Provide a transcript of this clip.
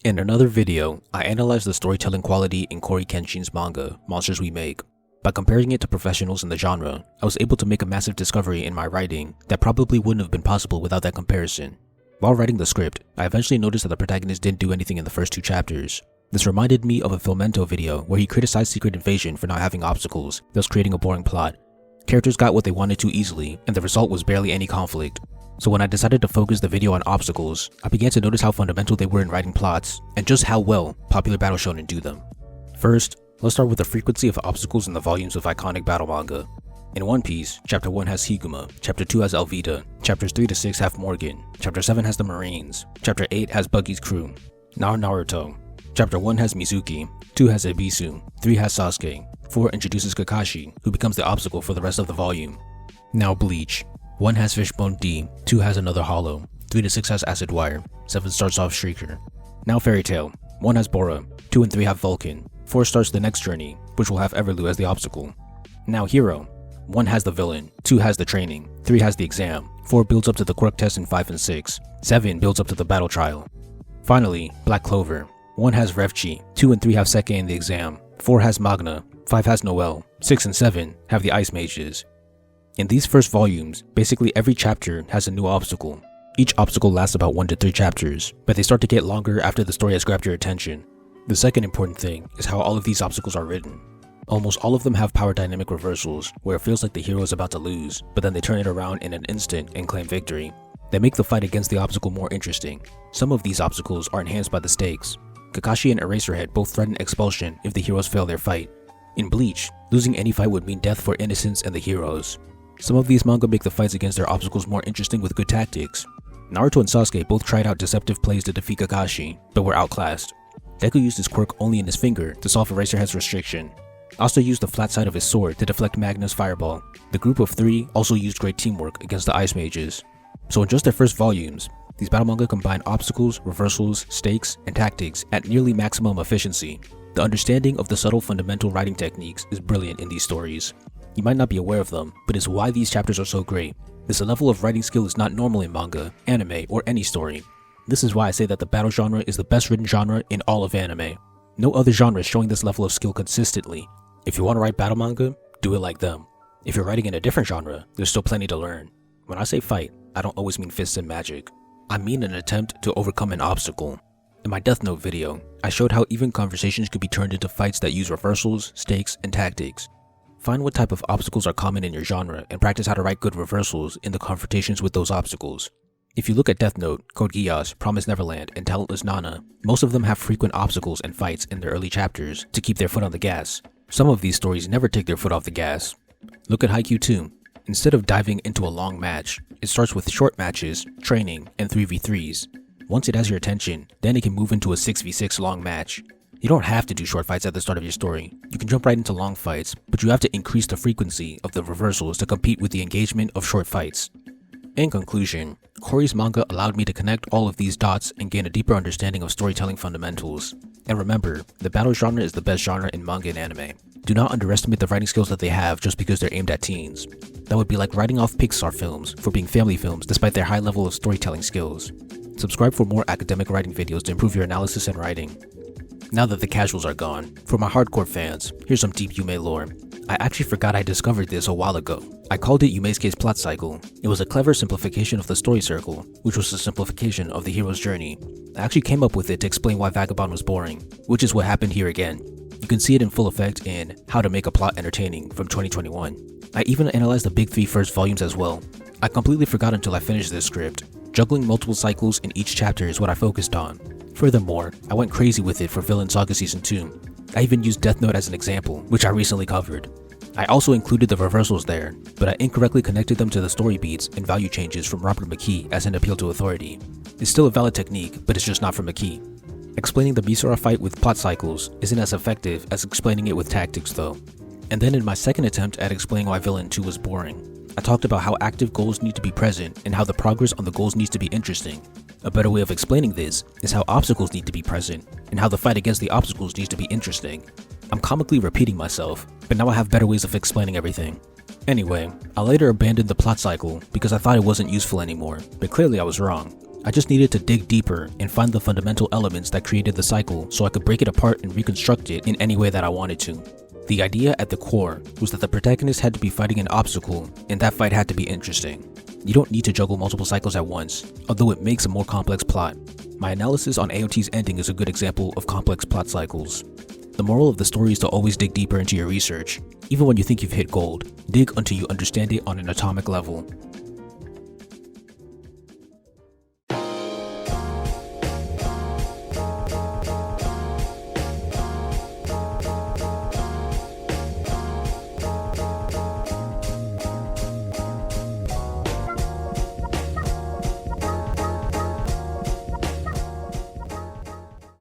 In another video, I analyzed the storytelling quality in CoryxKenshin's manga, Monsters We Make. By comparing it to professionals in the genre, I was able to make a massive discovery in my writing that probably wouldn't have been possible without that comparison. While writing the script, I eventually noticed that the protagonist didn't do anything in the first 2 chapters. This reminded me of a Filmento video where he criticized Secret Invasion for not having obstacles, thus creating a boring plot. Characters got what they wanted too easily, and the result was barely any conflict. So when I decided to focus the video on obstacles, I began to notice how fundamental they were in writing plots, and just how well popular battle shonen do them. First, let's start with the frequency of obstacles in the volumes of iconic battle manga. In One Piece, Chapter 1 has Higuma, Chapter 2 has Alvida, Chapters 3 to 6 have Morgan, Chapter 7 has the Marines, Chapter 8 has Buggy's crew. Now Naruto, Chapter 1 has Mizuki, 2 has Ebisu, 3 has Sasuke, 4 introduces Kakashi, who becomes the obstacle for the rest of the volume. Now Bleach, 1 has Fishbone D, 2 has Another Hollow, 3 to 6 has Acid Wire, 7 starts off Shrieker. Now Fairy Tail, 1 has Bora, 2 and 3 have Vulcan, 4 starts the next journey, which will have Everloo as the obstacle. Now Hero, 1 has the villain, 2 has the training, 3 has the exam, 4 builds up to the quirk test in 5 and 6, 7 builds up to the battle trial. Finally, Black Clover, 1 has Revchi, 2 and 3 have Seke in the exam, 4 has Magna, 5 has Noel, 6 and 7 have the Ice Mages. In these first volumes, basically every chapter has a new obstacle. Each obstacle lasts about 1 to 3 chapters, but they start to get longer after the story has grabbed your attention. The second important thing is how all of these obstacles are written. Almost all of them have power dynamic reversals, where it feels like the hero is about to lose, but then they turn it around in an instant and claim victory. They make the fight against the obstacle more interesting. Some of these obstacles are enhanced by the stakes. Kakashi and Eraserhead both threaten expulsion if the heroes fail their fight. In Bleach, losing any fight would mean death for innocents and the heroes. Some of these manga make the fights against their obstacles more interesting with good tactics. Naruto and Sasuke both tried out deceptive plays to defeat Kakashi, but were outclassed. Deku used his quirk only in his finger to solve Eraserhead's restriction. Also used the flat side of his sword to deflect Magna's fireball. The group of 3 also used great teamwork against the Ice Mages. So in just their first volumes, these battle manga combine obstacles, reversals, stakes, and tactics at nearly maximum efficiency. The understanding of the subtle fundamental writing techniques is brilliant in these stories. You might not be aware of them, but it's why these chapters are so great. This level of writing skill is not normal in manga, anime, or any story. This is why I say that the battle genre is the best written genre in all of anime. No other genre is showing this level of skill consistently. If you want to write battle manga, do it like them. If you're writing in a different genre, there's still plenty to learn. When I say fight, I don't always mean fists and magic. I mean an attempt to overcome an obstacle. In my Death Note video, I showed how even conversations could be turned into fights that use reversals, stakes, and tactics. Find what type of obstacles are common in your genre and practice how to write good reversals in the confrontations with those obstacles. If you look at Death Note, Code Geass, Promised Neverland, and Talentless Nana, most of them have frequent obstacles and fights in their early chapters to keep their foot on the gas. Some of these stories never take their foot off the gas. Look at Haikyuu 2. Instead of diving into a long match, it starts with short matches, training, and 3v3s. Once it has your attention, then it can move into a 6v6 long match. You don't have to do short fights at the start of your story. You can jump right into long fights, but you have to increase the frequency of the reversals to compete with the engagement of short fights. In conclusion, Cory's manga allowed me to connect all of these dots and gain a deeper understanding of storytelling fundamentals. And remember, the battle genre is the best genre in manga and anime. Do not underestimate the writing skills that they have just because they're aimed at teens. That would be like writing off Pixar films for being family films despite their high level of storytelling skills. Subscribe for more academic writing videos to improve your analysis and writing. Now that the casuals are gone, for my hardcore fans, here's some deep Yume lore. I actually forgot I discovered this a while ago. I called it Yumesuke's plot cycle. It was a clever simplification of the story circle, which was a simplification of the hero's journey. I actually came up with it to explain why Vagabond was boring, which is what happened here again. You can see it in full effect in How to Make a Plot Entertaining from 2021. I even analyzed the big 3 first volumes as well. I completely forgot until I finished this script. Juggling multiple cycles in each chapter is what I focused on. Furthermore, I went crazy with it for Villain Saga Season 2. I even used Death Note as an example, which I recently covered. I also included the reversals there, but I incorrectly connected them to the story beats and value changes from Robert McKee as an appeal to authority. It's still a valid technique, but it's just not from McKee. Explaining the Misora fight with plot cycles isn't as effective as explaining it with tactics though. And then in my second attempt at explaining why Villain 2 was boring, I talked about how active goals need to be present and how the progress on the goals needs to be interesting. A better way of explaining this is how obstacles need to be present and how the fight against the obstacles needs to be interesting. I'm comically repeating myself, but now I have better ways of explaining everything. Anyway, I later abandoned the plot cycle because I thought it wasn't useful anymore, but clearly I was wrong. I just needed to dig deeper and find the fundamental elements that created the cycle so I could break it apart and reconstruct it in any way that I wanted to. The idea at the core was that the protagonist had to be fighting an obstacle, and that fight had to be interesting. You don't need to juggle multiple cycles at once, although it makes a more complex plot. My analysis on AOT's ending is a good example of complex plot cycles. The moral of the story is to always dig deeper into your research. Even when you think you've hit gold, dig until you understand it on an atomic level.